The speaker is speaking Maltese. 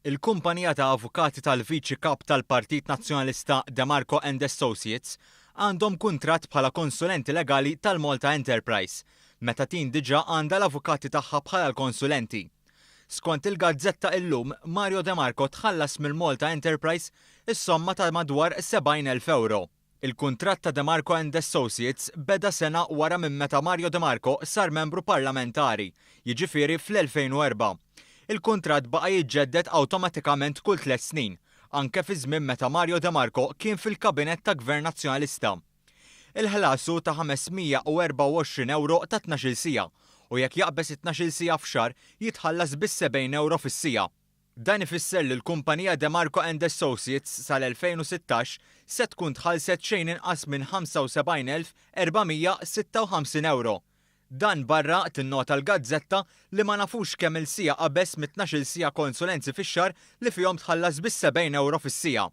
Il-kumpanija ta' avukati tal-Viċi Kap tal-Partit Nazzjonalista Demarco and Associates għandhom kuntratt bħala konsulenti legali tal-Malta Enterprise, meta tin diġa għandha l-avukati tagħha bħala l-konsulenti. Skont il-gazzetta Illum, Demarco tħallas mill-Malta Enterprise is-somma ta' madwar 70,000 euro. Il-kuntratt ta' Demarco and Associates beda sena wara minn meta Demarco sar membru parlamentari, jiġifieri fl-2004. Il-kuntratt baqa jiġġedded awtomatikament kull 3 snin, anke fi żmien meta Demarco kien fil-kabinett ta' Gvern Nazzjonalista. Il-ħlasu ta' 524 euro ta' 12 sija u jekk jaqbes 12 sija f'xahar jitħallas bis 70 euro fis-sija. Dan ifisser li l-kumpanija Demarco and Associates sal-2016 se tkun tħallset xejn inqas minn 75,456 euro. Dan barra tinnota l-gazzetta li ma nafux kemm il-sija qabes mit-12 sija konsulenzi fix-xahar li fihom tħallas bis 70 euro fis-sija.